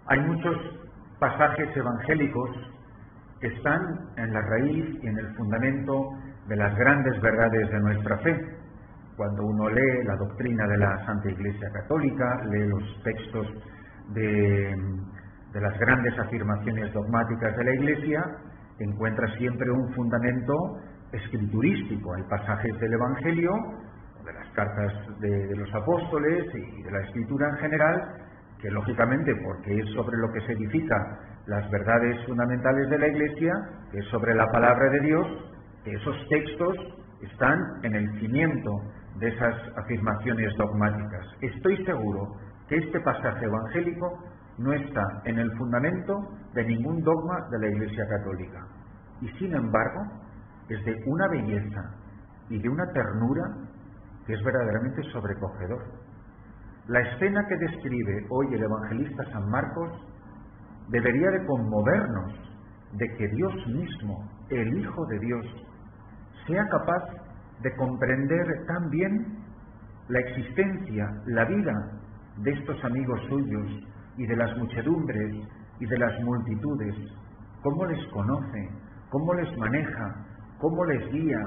Hay muchos pasajes evangélicos que están en la raíz y en el fundamento de las grandes verdades de nuestra fe. Cuando uno lee la doctrina de la Santa Iglesia Católica, lee los textos de las grandes afirmaciones dogmáticas de la Iglesia, encuentra siempre un fundamento escriturístico. Hay pasajes del Evangelio, de las cartas de los apóstoles y de la Escritura en general, que lógicamente, porque es sobre lo que se edifica las verdades fundamentales de la Iglesia, que es sobre la palabra de Dios, que esos textos están en el cimiento de esas afirmaciones dogmáticas. Estoy seguro que este pasaje evangélico no está en el fundamento de ningún dogma de la Iglesia Católica. Y sin embargo, es de una belleza y de una ternura que es verdaderamente sobrecogedor. La escena que describe hoy el evangelista San Marcos debería de conmovernos de que Dios mismo, el Hijo de Dios, sea capaz de comprender tan bien la existencia, la vida de estos amigos suyos y de las muchedumbres y de las multitudes, cómo les conoce, cómo les maneja, cómo les guía,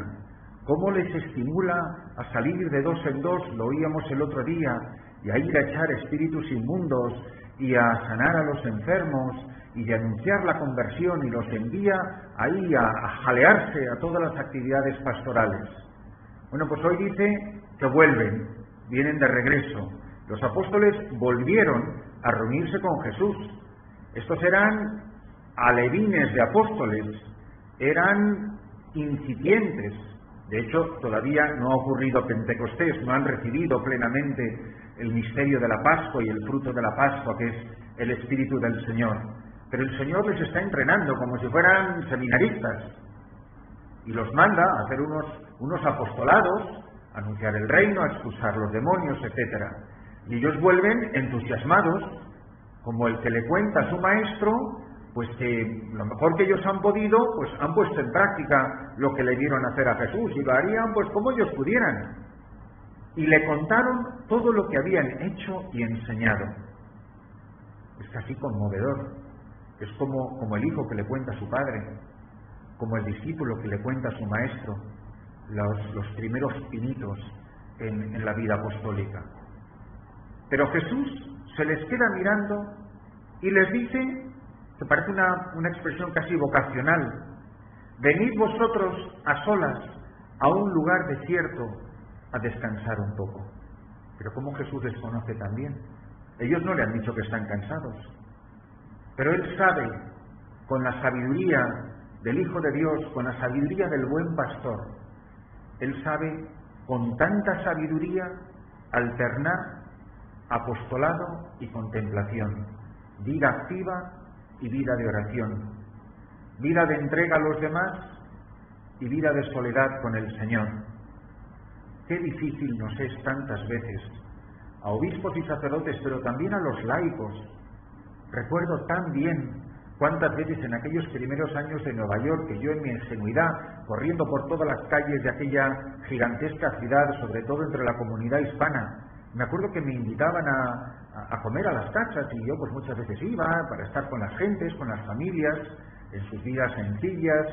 cómo les estimula a salir de dos en dos, lo oíamos el otro día, y a ir a echar espíritus inmundos y a sanar a los enfermos y a anunciar la conversión, y los envía ahí a jalearse a todas las actividades pastorales. Bueno, pues hoy dice que vuelven, vienen de regreso. Los apóstoles volvieron a reunirse con Jesús. Estos eran alevines de apóstoles, eran incipientes. De hecho, todavía no ha ocurrido Pentecostés, no han recibido plenamente el misterio de la Pascua y el fruto de la Pascua, que es el Espíritu del Señor. Pero el Señor les está entrenando como si fueran seminaristas y los manda a hacer unos apostolados, a anunciar el reino, a expulsar los demonios, etc. Y ellos vuelven entusiasmados, como el que le cuenta a su maestro, pues que lo mejor que ellos han podido, pues han puesto en práctica lo que le vieron hacer a Jesús, y lo harían pues como ellos pudieran. Y le contaron todo lo que habían hecho y enseñado. Es casi conmovedor. Es como el hijo que le cuenta a su padre, como el discípulo que le cuenta a su maestro, los primeros pinitos en la vida apostólica. Pero Jesús se les queda mirando y les dice, que parece una expresión casi vocacional: venid vosotros a solas a un lugar desierto a descansar un poco. Pero ¿cómo Jesús les conoce también? Ellos no le han dicho que están cansados, pero Él sabe, con la sabiduría del Hijo de Dios, con la sabiduría del buen pastor, Él sabe con tanta sabiduría alternar apostolado y contemplación, vida activa y vida de oración, vida de entrega a los demás y vida de soledad con el Señor. Qué difícil nos es tantas veces a obispos y sacerdotes, pero también a los laicos. Recuerdo tan bien cuántas veces en aquellos primeros años de Nueva York, que yo en mi ingenuidad, corriendo por todas las calles de aquella gigantesca ciudad, sobre todo entre la comunidad hispana, me acuerdo que me invitaban a comer a las casas, y yo pues muchas veces iba para estar con las gentes, con las familias, en sus vidas sencillas,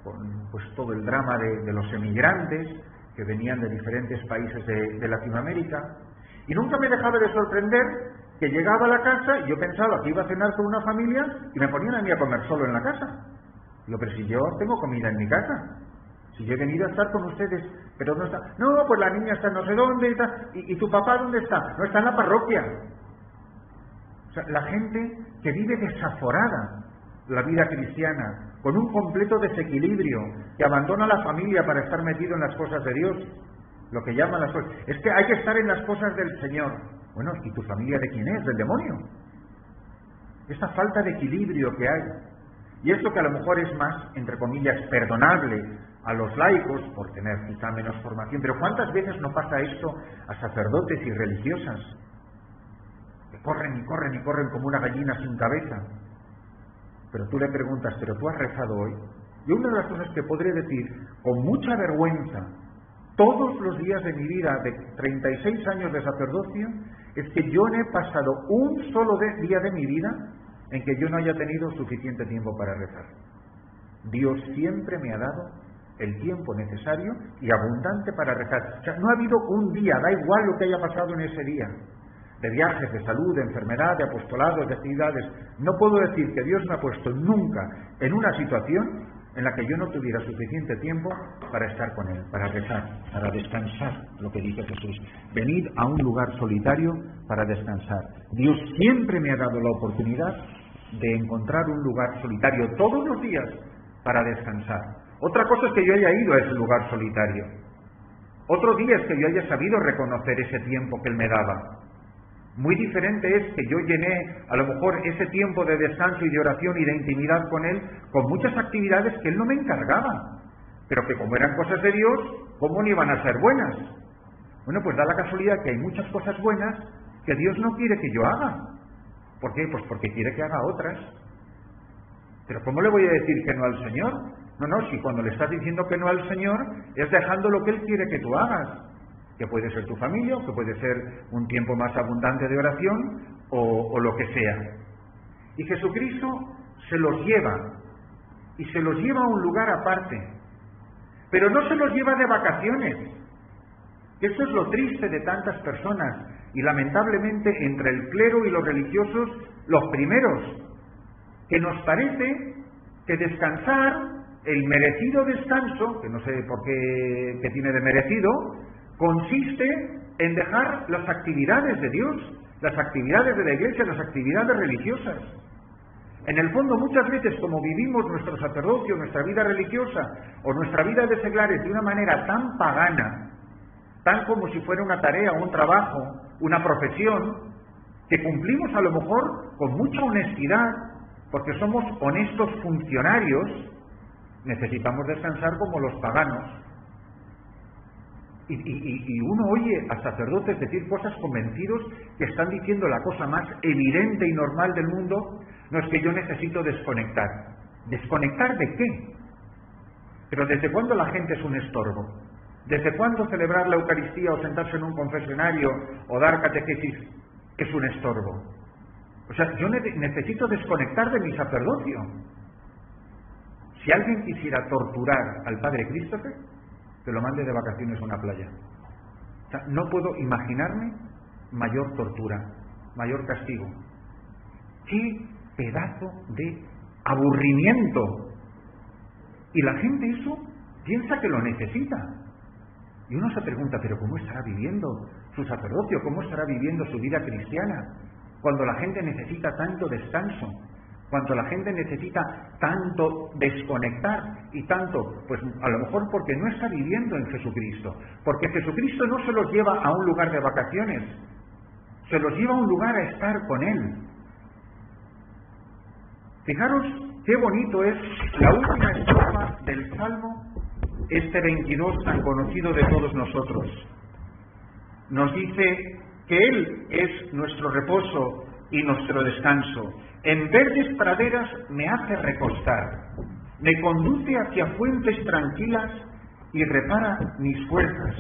con pues todo el drama de los emigrantes que venían de diferentes países de Latinoamérica. Y nunca me dejaba de sorprender que llegaba a la casa y yo pensaba que iba a cenar con una familia y me ponían a mí a comer solo en la casa. Digo, pero si yo tengo comida en mi casa, si yo he venido a estar con ustedes, pero no está. No, pues la niña está no sé dónde, ¿y tu papá dónde está? No, está en la parroquia. O sea, la gente que vive desaforada la vida cristiana, con un completo desequilibrio, que abandona la familia para estar metido en las cosas de Dios, lo que llaman las cosas. Es que hay que estar en las cosas del Señor. Bueno, ¿y tu familia de quién es? ¿Del demonio? Esa falta de equilibrio que hay. Y esto que a lo mejor es más, entre comillas, perdonable a los laicos, por tener quizá menos formación, pero ¿cuántas veces no pasa esto a sacerdotes y religiosas? Que corren y corren y corren como una gallina sin cabeza. Pero tú le preguntas, ¿pero tú has rezado hoy? Y una de las cosas que podré decir con mucha vergüenza todos los días de mi vida, de 36 años de sacerdocio, es que yo no he pasado un solo día de mi vida en que yo no haya tenido suficiente tiempo para rezar. Dios siempre me ha dado el tiempo necesario y abundante para rezar. O sea, no ha habido un día, da igual lo que haya pasado en ese día, de viajes, de salud, de enfermedad, de apostolados, de actividades. No puedo decir que Dios me ha puesto nunca en una situación en la que yo no tuviera suficiente tiempo para estar con Él, para rezar, para descansar, lo que dice Jesús. Venid a un lugar solitario para descansar. Dios siempre me ha dado la oportunidad de encontrar un lugar solitario todos los días para descansar. Otra cosa es que yo haya ido a ese lugar solitario. Otro día es que yo haya sabido reconocer ese tiempo que Él me daba. Muy diferente es que yo llené a lo mejor ese tiempo de descanso y de oración y de intimidad con Él con muchas actividades que Él no me encargaba, pero que como eran cosas de Dios, ¿cómo no iban a ser buenas? Bueno, pues da la casualidad que hay muchas cosas buenas que Dios no quiere que yo haga. ¿Por qué? Pues porque quiere que haga otras. Pero ¿cómo le voy a decir que no al Señor? No, si cuando le estás diciendo que no al Señor es dejando lo que Él quiere que tú hagas, que puede ser tu familia, que puede ser un tiempo más abundante de oración o lo que sea. Y Jesucristo se los lleva, y se los lleva a un lugar aparte, pero no se los lleva de vacaciones. Eso es lo triste de tantas personas, y lamentablemente entre el clero y los religiosos, los primeros, que nos parece que descansar, el merecido descanso, que no sé por qué tiene de merecido, consiste en dejar las actividades de Dios, las actividades de la Iglesia, las actividades religiosas. En el fondo, muchas veces, como vivimos nuestro sacerdocio, nuestra vida religiosa o nuestra vida de seglares de una manera tan pagana, tan como si fuera una tarea, un trabajo, una profesión, que cumplimos a lo mejor con mucha honestidad, porque somos honestos funcionarios, necesitamos descansar como los paganos. Y uno oye a sacerdotes decir cosas convencidos que están diciendo la cosa más evidente y normal del mundo. No, es que yo necesito desconectar. ¿Desconectar de qué? Pero ¿desde cuándo la gente es un estorbo? ¿Desde cuándo celebrar la Eucaristía o sentarse en un confesionario o dar catequesis es un estorbo? O sea, yo necesito desconectar de mi sacerdocio. Si alguien quisiera torturar al Padre Christopher, que lo mande de vacaciones a una playa. O sea, no puedo imaginarme mayor tortura, mayor castigo. ¡Qué pedazo de aburrimiento! Y la gente eso piensa que lo necesita. Y uno se pregunta, ¿pero cómo estará viviendo su sacerdocio? ¿Cómo estará viviendo su vida cristiana? Cuando la gente necesita tanto descanso, cuando la gente necesita tanto desconectar y tanto, pues a lo mejor porque no está viviendo en Jesucristo, porque Jesucristo no se los lleva a un lugar de vacaciones, se los lleva a un lugar a estar con Él. Fijaros qué bonito es la última estrofa del Salmo, este 22 tan conocido de todos nosotros. Nos dice que Él es nuestro reposo y nuestro descanso. En verdes praderas me hace recostar, me conduce hacia fuentes tranquilas y repara mis fuerzas.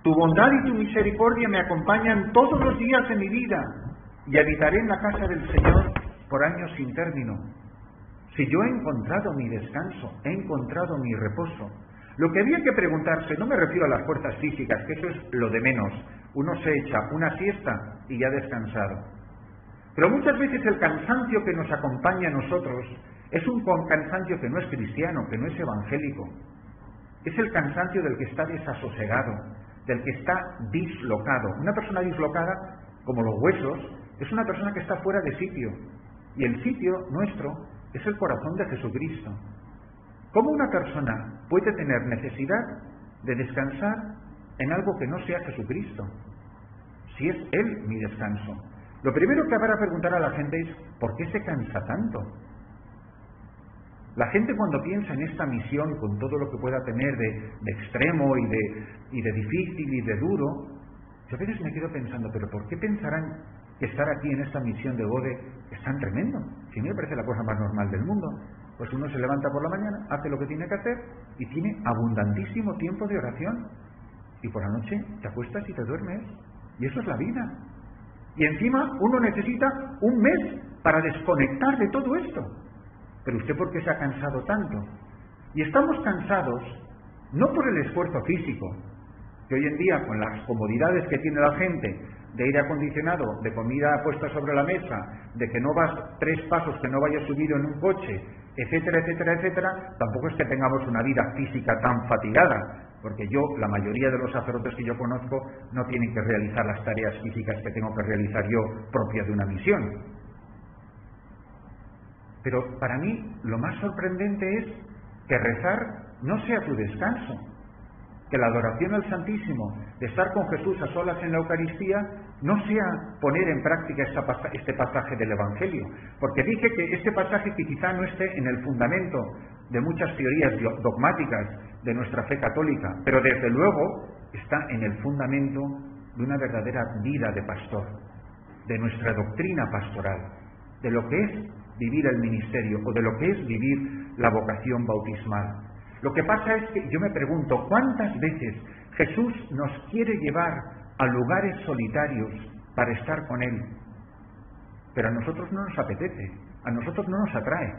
Tu bondad y tu misericordia me acompañan todos los días de mi vida y habitaré en la casa del Señor por años sin término. Si yo he encontrado mi descanso, he encontrado mi reposo. Lo que había que preguntarse, no me refiero a las fuerzas físicas, que eso es lo de menos. Uno se echa una siesta y ya ha descansado. Pero muchas veces el cansancio que nos acompaña a nosotros es un cansancio que no es cristiano, que no es evangélico. Es el cansancio del que está desasosegado, del que está dislocado. Una persona dislocada, como los huesos, es una persona que está fuera de sitio. Y el sitio nuestro es el corazón de Jesucristo. ¿Cómo una persona puede tener necesidad de descansar en algo que no sea Jesucristo? Si es Él mi descanso. Lo primero que habrá que preguntar a la gente es, ¿por qué se cansa tanto? La gente cuando piensa en esta misión, con todo lo que pueda tener de extremo y de difícil y de duro, yo a veces me quedo pensando, ¿pero por qué pensarán que estar aquí en esta misión de Bode es tan tremendo? Si a mí me parece la cosa más normal del mundo. Pues uno se levanta por la mañana, hace lo que tiene que hacer y tiene abundantísimo tiempo de oración. Y por la noche te acuestas y te duermes. Y eso es la vida. Y encima uno necesita un mes para desconectar de todo esto. Pero ¿usted por qué se ha cansado tanto? Y estamos cansados no por el esfuerzo físico, que hoy en día con las comodidades que tiene la gente, de aire acondicionado, de comida puesta sobre la mesa, de que no vas 3 pasos, que no vayas subido en un coche, etcétera, etcétera, etcétera, tampoco es que tengamos una vida física tan fatigada, porque la mayoría de los sacerdotes que yo conozco no tienen que realizar las tareas físicas que tengo que realizar yo propias de una misión. Pero para mí lo más sorprendente es que rezar no sea tu descanso, que la adoración al Santísimo, de estar con Jesús a solas en la Eucaristía, no sea poner en práctica este pasaje del Evangelio, porque dije que este pasaje que quizá no esté en el fundamento de muchas teorías dogmáticas de nuestra fe católica, pero desde luego está en el fundamento de una verdadera vida de pastor, de nuestra doctrina pastoral, de lo que es vivir el ministerio o de lo que es vivir la vocación bautismal. Lo que pasa es que yo me pregunto, ¿cuántas veces Jesús nos quiere llevar a lugares solitarios para estar con Él? Pero a nosotros no nos apetece, a nosotros no nos atrae,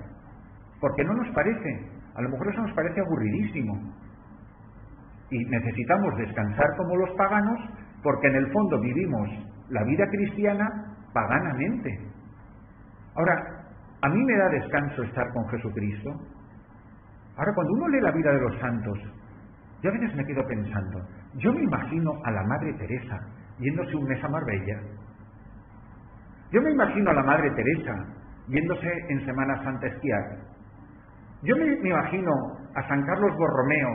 porque no nos parece, a lo mejor eso nos parece aburridísimo. Y necesitamos descansar como los paganos, porque en el fondo vivimos la vida cristiana paganamente. Ahora, ¿a mí me da descanso estar con Jesucristo? Ahora, cuando uno lee la vida de los santos, yo a veces me quedo pensando, yo me imagino a la Madre Teresa yéndose un mes a Marbella. Yo me imagino a la Madre Teresa yéndose en Semana Santa a esquiar. Yo me imagino a San Carlos Borromeo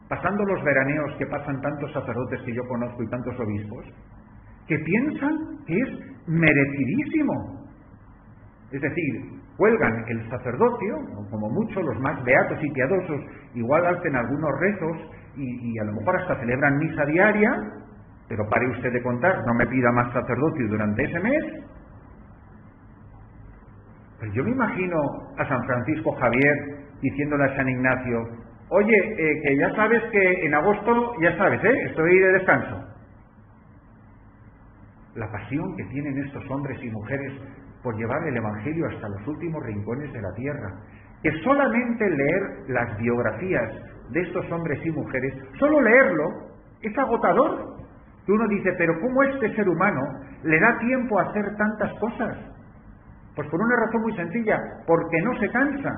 pasando los veraneos que pasan tantos sacerdotes que yo conozco y tantos obispos, que piensan que es merecidísimo. Es decir, cuelgan el sacerdocio, o como mucho los más beatos y piadosos, igual hacen algunos rezos y a lo mejor hasta celebran misa diaria, pero pare usted de contar, no me pida más sacerdocio durante ese mes. Pero yo me imagino a San Francisco Javier diciéndole a San Ignacio, oye, que ya sabes que en agosto, ya sabes, estoy de descanso. La pasión que tienen estos hombres y mujeres por llevar el Evangelio hasta los últimos rincones de la tierra, que solamente leer las biografías de estos hombres y mujeres, solo leerlo, es agotador. Que uno dice, pero ¿cómo este ser humano le da tiempo a hacer tantas cosas? Pues por una razón muy sencilla, porque no se cansa.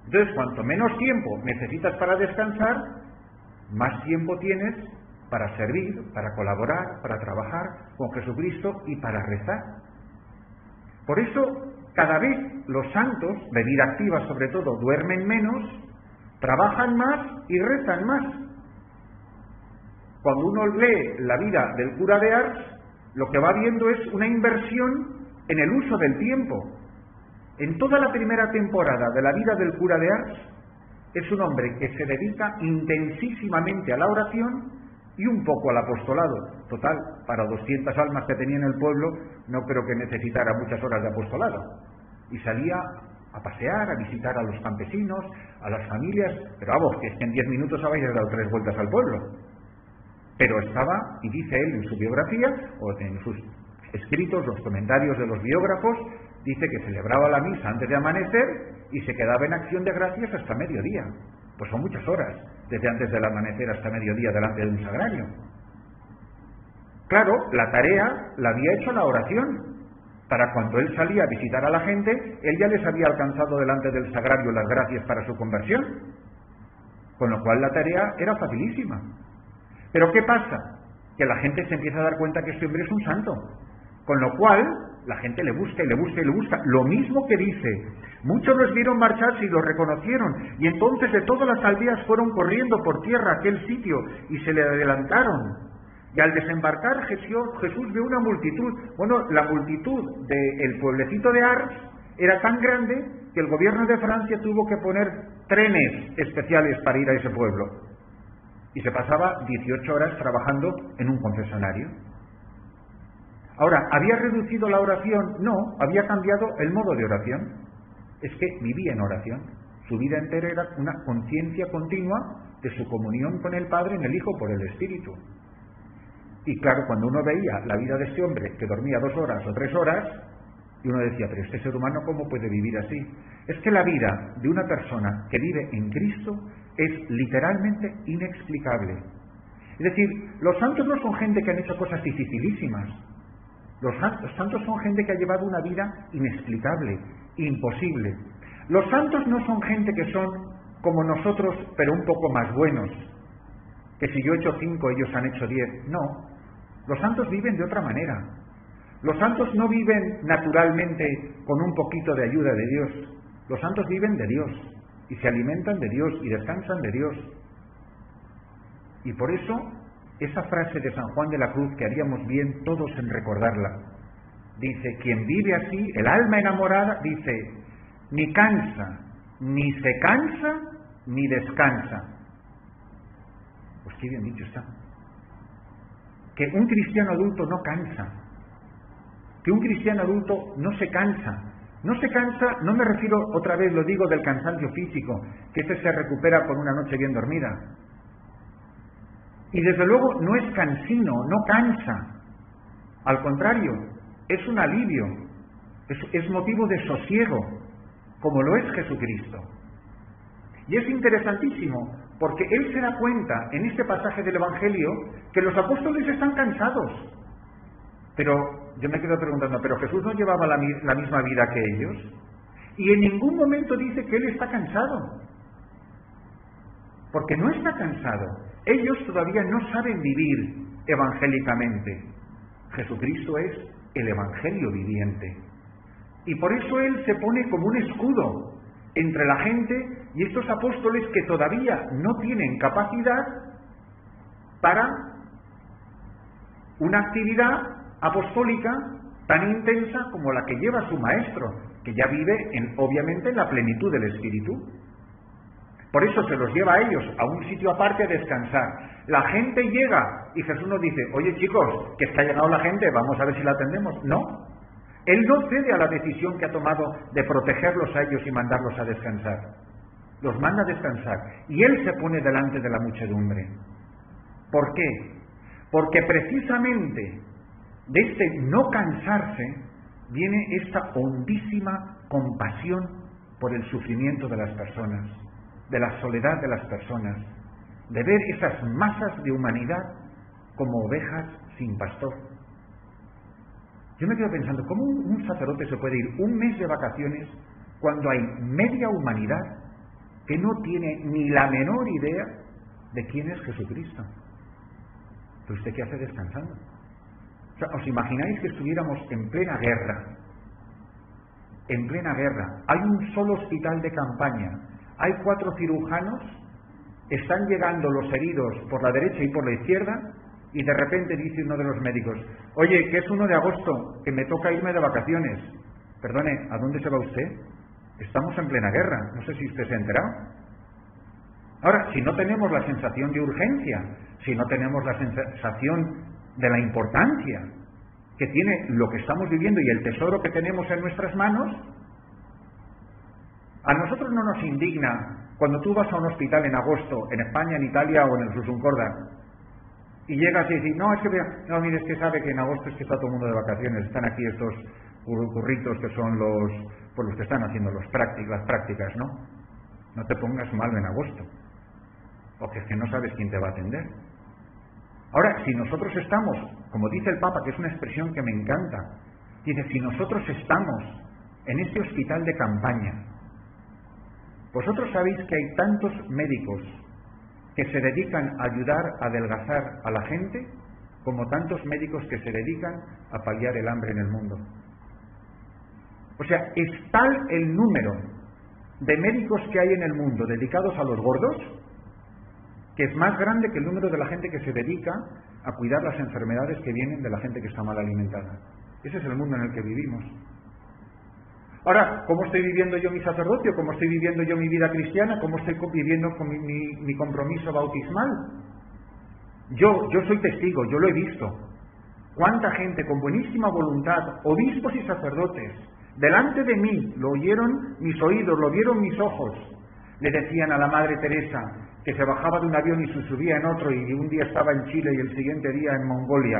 Entonces, cuanto menos tiempo necesitas para descansar, más tiempo tienes para servir, para colaborar, para trabajar con Jesucristo y para rezar. Por eso, cada vez los santos, de vida activa sobre todo, duermen menos, trabajan más y rezan más. Cuando uno lee la vida del cura de Ars, lo que va viendo es una inversión en el uso del tiempo. En toda la primera temporada de la vida del cura de Ars, es un hombre que se dedica intensísimamente a la oración y un poco al apostolado. Total, para 200 almas que tenía en el pueblo, no creo que necesitara muchas horas de apostolado. Y salía a pasear, a visitar a los campesinos, a las familias, pero vamos, que es que en 10 minutos habéis dado 3 vueltas al pueblo. Pero estaba, y dice él en su biografía, o en sus escritos, los comentarios de los biógrafos, dice que celebraba la misa antes de amanecer y se quedaba en acción de gracias hasta mediodía. Pues son muchas horas, desde antes del amanecer hasta mediodía delante de un sagrario. Claro, la tarea la había hecho la oración. Para cuando él salía a visitar a la gente, él ya les había alcanzado delante del sagrario las gracias para su conversión. Con lo cual la tarea era facilísima. Pero ¿qué pasa? Que la gente se empieza a dar cuenta que este hombre es un santo. Con lo cual, la gente le busca y le busca y le busca. Lo mismo que dice, muchos los vieron marcharse y los reconocieron, y entonces de todas las aldeas fueron corriendo por tierra a aquel sitio y se le adelantaron. Y al desembarcar Jesús vio una multitud. Bueno, la multitud del pueblecito de Ars era tan grande que el gobierno de Francia tuvo que poner trenes especiales para ir a ese pueblo. Y se pasaba 18 horas trabajando en un confesionario. Ahora, ¿había reducido la oración? No, había cambiado el modo de oración. Es que vivía en oración. Su vida entera era una conciencia continua de su comunión con el Padre en el Hijo por el Espíritu. Y claro, cuando uno veía la vida de este hombre que dormía 2 horas o 3 horas, y uno decía, pero este ser humano ¿cómo puede vivir así? Es que la vida de una persona que vive en Cristo es literalmente inexplicable. Es decir, los santos no son gente que han hecho cosas dificilísimas. Los santos son gente que ha llevado una vida inexplicable, imposible. Los santos no son gente que son como nosotros, pero un poco más buenos. Que si yo he hecho 5, ellos han hecho 10. No. Los santos viven de otra manera. Los santos no viven naturalmente con un poquito de ayuda de Dios. Los santos viven de Dios y se alimentan de Dios y descansan de Dios. Y por eso, esa frase de San Juan de la Cruz, que haríamos bien todos en recordarla, dice, quien vive así, el alma enamorada, dice, ni cansa, ni se cansa, ni descansa. Pues qué bien dicho está. Que un cristiano adulto no cansa. Que un cristiano adulto no se cansa. No se cansa, no me refiero, otra vez lo digo, del cansancio físico, que ese se recupera con una noche bien dormida. Y desde luego no es cansino, no cansa. Al contrario, es un alivio, es motivo de sosiego, como lo es Jesucristo. Y es interesantísimo, porque él se da cuenta en este pasaje del Evangelio que los apóstoles están cansados. Pero yo me quedo preguntando, ¿pero Jesús no llevaba la misma vida que ellos? Y en ningún momento dice que él está cansado. Porque no está cansado. Ellos todavía no saben vivir evangélicamente. Jesucristo es el Evangelio viviente. Y por eso él se pone como un escudo entre la gente y estos apóstoles que todavía no tienen capacidad para una actividad apostólica tan intensa como la que lleva su maestro, que ya vive obviamente en la plenitud del Espíritu. Por eso se los lleva a ellos a un sitio aparte a descansar. La gente llega y Jesús nos dice, oye chicos, que está llegando la gente, vamos a ver si la atendemos. No. Él no cede a la decisión que ha tomado de protegerlos a ellos y mandarlos a descansar. Los manda a descansar. Y él se pone delante de la muchedumbre. ¿Por qué? Porque precisamente de este no cansarse viene esta hondísima compasión por el sufrimiento de las personas, de la soledad de las personas, de ver esas masas de humanidad como ovejas sin pastor. Yo me quedo pensando, ¿cómo un sacerdote se puede ir un mes de vacaciones cuando hay media humanidad que no tiene ni la menor idea de quién es Jesucristo? ¿Pero usted qué hace descansando? O sea, ¿os imagináis que estuviéramos en plena guerra? En plena guerra. Hay un solo hospital de campaña. Hay 4 cirujanos. Están llegando los heridos por la derecha y por la izquierda. Y de repente dice uno de los médicos, oye, que es 1 de agosto, que me toca irme de vacaciones. Perdone, ¿a dónde se va usted? Estamos en plena guerra. No sé si usted se ha enterado. Ahora, si no tenemos la sensación de urgencia, si no tenemos la sensación de la importancia que tiene lo que estamos viviendo y el tesoro que tenemos en nuestras manos, a nosotros no nos indigna cuando tú vas a un hospital en agosto, en España, en Italia o en el Susuncorda, y llegas y dices, no, es que no, mire, es que sabe que en agosto es que está todo el mundo de vacaciones, están aquí estos curritos que son los que están haciendo las prácticas, ¿no? No te pongas malo en agosto, porque es que no sabes quién te va a atender. Ahora, si nosotros estamos, como dice el Papa, que es una expresión que me encanta, dice, si nosotros estamos en este hospital de campaña, vosotros sabéis que hay tantos médicos que se dedican a ayudar a adelgazar a la gente, como tantos médicos que se dedican a paliar el hambre en el mundo. O sea, es tal el número de médicos que hay en el mundo dedicados a los gordos, que es más grande que el número de la gente que se dedica a cuidar las enfermedades que vienen de la gente que está mal alimentada. Ese es el mundo en el que vivimos. Ahora, ¿cómo estoy viviendo yo mi sacerdocio? ¿Cómo estoy viviendo yo mi vida cristiana? ¿Cómo estoy viviendo con mi compromiso bautismal? Yo soy testigo, yo lo he visto. ¿Cuánta gente con buenísima voluntad, obispos y sacerdotes, delante de mí, lo oyeron mis oídos, lo vieron mis ojos, Le decían a la Madre Teresa que se bajaba de un avión y se subía en otro y un día estaba en Chile y el siguiente día en Mongolia.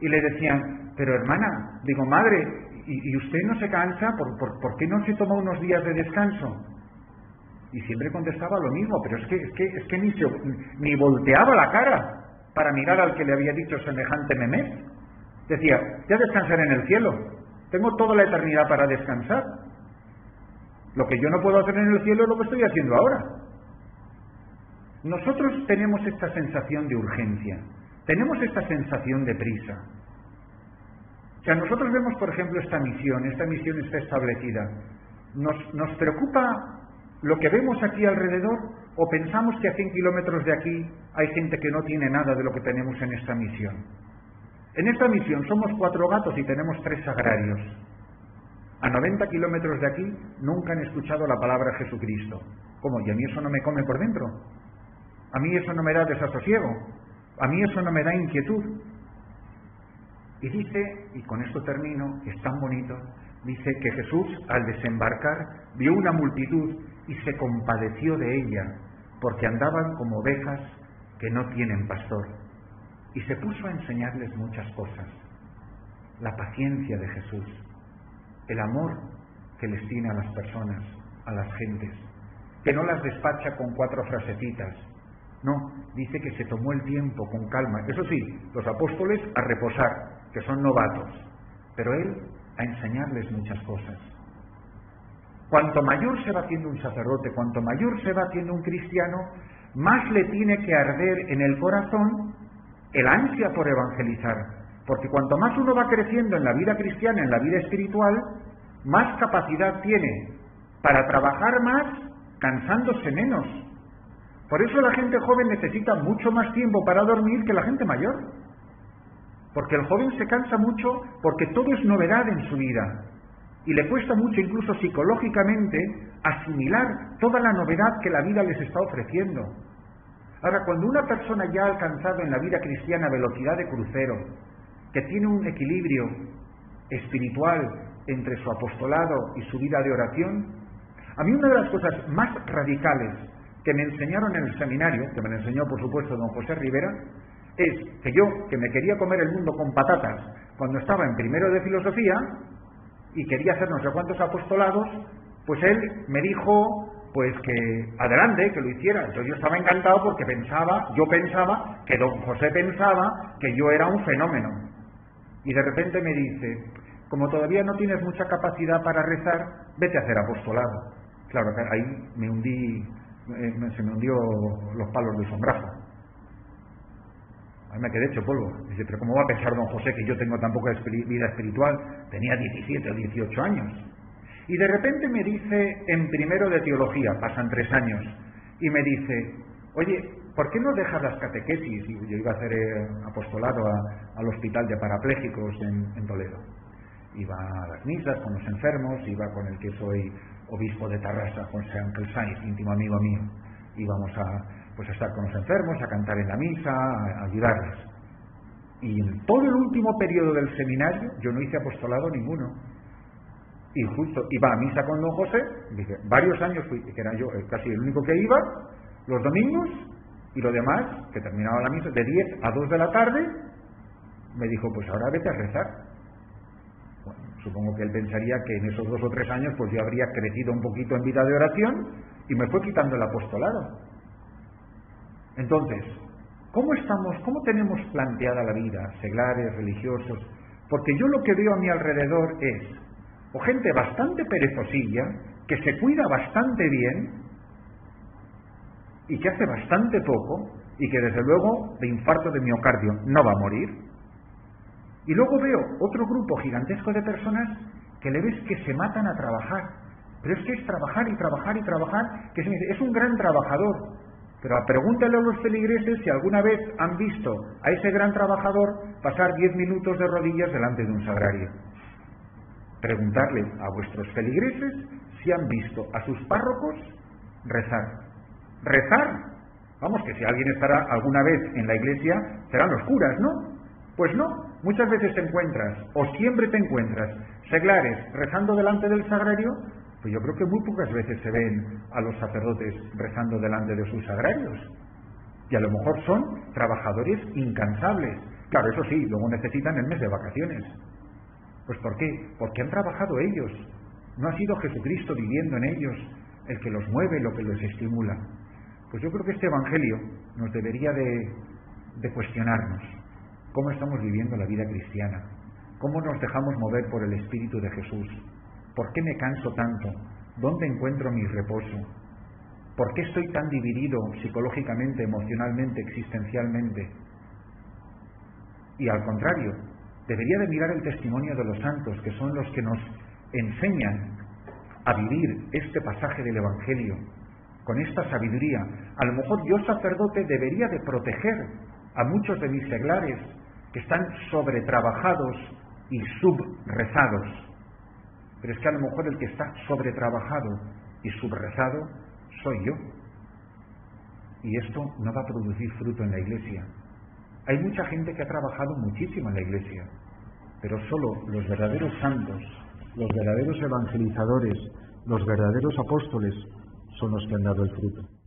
Y le decían, pero hermana, digo, madre, ¿y usted no se cansa? ¿Por qué no se toma unos días de descanso? Y siempre contestaba lo mismo, pero es que ni volteaba la cara para mirar al que le había dicho semejante memé. Decía, ya descansaré en el cielo, tengo toda la eternidad para descansar. Lo que yo no puedo hacer en el cielo es lo que estoy haciendo ahora. Nosotros tenemos esta sensación de urgencia, tenemos esta sensación de prisa. O sea, nosotros vemos, por ejemplo, esta misión está establecida. ¿Nos preocupa lo que vemos aquí alrededor o pensamos que a 100 kilómetros de aquí hay gente que no tiene nada de lo que tenemos en esta misión? En esta misión somos 4 gatos y tenemos 3 agrarios. A 90 kilómetros de aquí nunca han escuchado la palabra Jesucristo. ¿Cómo? ¿Y a mí eso no me come por dentro? ¿A mí eso no me da desasosiego? ¿A mí eso no me da inquietud? Y dice, y con esto termino, que es tan bonito, dice que Jesús al desembarcar vio una multitud y se compadeció de ella, porque andaban como ovejas que no tienen pastor. Y se puso a enseñarles muchas cosas. La paciencia de Jesús, el amor que les tiene a las personas, a las gentes, que no las despacha con 4 frasecitas. No, dice que se tomó el tiempo con calma. Eso sí, los apóstoles a reposar, que son novatos, pero él a enseñarles muchas cosas. Cuanto mayor se va haciendo un sacerdote, cuanto mayor se va haciendo un cristiano, más le tiene que arder en el corazón el ansia por evangelizar, porque cuanto más uno va creciendo en la vida cristiana, en la vida espiritual, más capacidad tiene para trabajar más, cansándose menos. Por eso la gente joven necesita mucho más tiempo para dormir que la gente mayor, porque el joven se cansa mucho porque todo es novedad en su vida y le cuesta mucho incluso psicológicamente asimilar toda la novedad que la vida les está ofreciendo. Ahora, cuando una persona ya ha alcanzado en la vida cristiana velocidad de crucero, que tiene un equilibrio espiritual entre su apostolado y su vida de oración, a mí una de las cosas más radicales que me enseñaron en el seminario, que me lo enseñó por supuesto don José Rivera, es que yo, que me quería comer el mundo con patatas cuando estaba en primero de filosofía y quería hacer no sé cuántos apostolados, pues él me dijo pues que adelante, que lo hiciera. Entonces yo estaba encantado porque yo pensaba que don José pensaba que yo era un fenómeno. Y de repente me dice, como todavía no tienes mucha capacidad para rezar, vete a hacer apostolado. Claro, ahí me hundí, se me hundió los palos del sombrajo. Ahí me quedé hecho polvo. Dice, pero ¿cómo va a pensar don José que yo tengo tan poca vida espiritual? Tenía 17 o 18 años. Y de repente me dice, en primero de teología, pasan 3 años, y me dice, oye, ¿por qué no dejas las catequesis? Y yo iba a hacer apostolado al hospital de parapléjicos en Toledo. Iba a las misas con los enfermos, iba con el que soy obispo de Tarrasa, José Ángel Sainz, íntimo amigo mío. Íbamos a estar con los enfermos, a cantar en la misa, a ayudarles. Y en todo el último periodo del seminario yo no hice apostolado ninguno. Y justo iba a misa con don José, dije, varios años fui, que era yo casi el único que iba, los domingos, y lo demás, que terminaba la misa, de 10 a 2 de la tarde, me dijo, pues ahora vete a rezar. Bueno, supongo que él pensaría que en esos 2 o 3 años pues yo habría crecido un poquito en vida de oración, y me fue quitando el apostolado. Entonces, ¿cómo tenemos planteada la vida, seglares, religiosos? Porque yo lo que veo a mi alrededor es o gente bastante perezosilla, que se cuida bastante bien y que hace bastante poco y que desde luego de infarto de miocardio no va a morir. Y luego veo otro grupo gigantesco de personas que le ves que se matan a trabajar, pero es que es trabajar y trabajar y trabajar, que es un gran trabajador. Pero pregúntale a los feligreses si alguna vez han visto a ese gran trabajador pasar 10 minutos de rodillas delante de un sagrario. Preguntarle a vuestros feligreses si han visto a sus párrocos rezar. ¿Rezar? Vamos, que si alguien estará alguna vez en la iglesia, serán los curas, ¿no? Pues no, muchas veces te encuentras, o siempre te encuentras, seglares rezando delante del sagrario, Pues yo creo que muy pocas veces se ven a los sacerdotes rezando delante de sus sagrarios. Y a lo mejor son trabajadores incansables. Claro, eso sí, luego necesitan el mes de vacaciones. Pues ¿por qué? Porque han trabajado ellos. No ha sido Jesucristo viviendo en ellos el que los mueve, lo que los estimula. Pues yo creo que este Evangelio nos debería de cuestionarnos. ¿Cómo estamos viviendo la vida cristiana? ¿Cómo nos dejamos mover por el Espíritu de Jesús? ¿Por qué me canso tanto? ¿Dónde encuentro mi reposo? ¿Por qué estoy tan dividido psicológicamente, emocionalmente, existencialmente? Y al contrario, debería de mirar el testimonio de los santos, que son los que nos enseñan a vivir este pasaje del Evangelio con esta sabiduría. A lo mejor yo, sacerdote, debería de proteger a muchos de mis seglares que están sobretrabajados y subrezados. Pero es que a lo mejor el que está sobretrabajado y subrezado soy yo. Y esto no va a producir fruto en la Iglesia. Hay mucha gente que ha trabajado muchísimo en la Iglesia, pero solo los verdaderos santos, los verdaderos evangelizadores, los verdaderos apóstoles son los que han dado el fruto.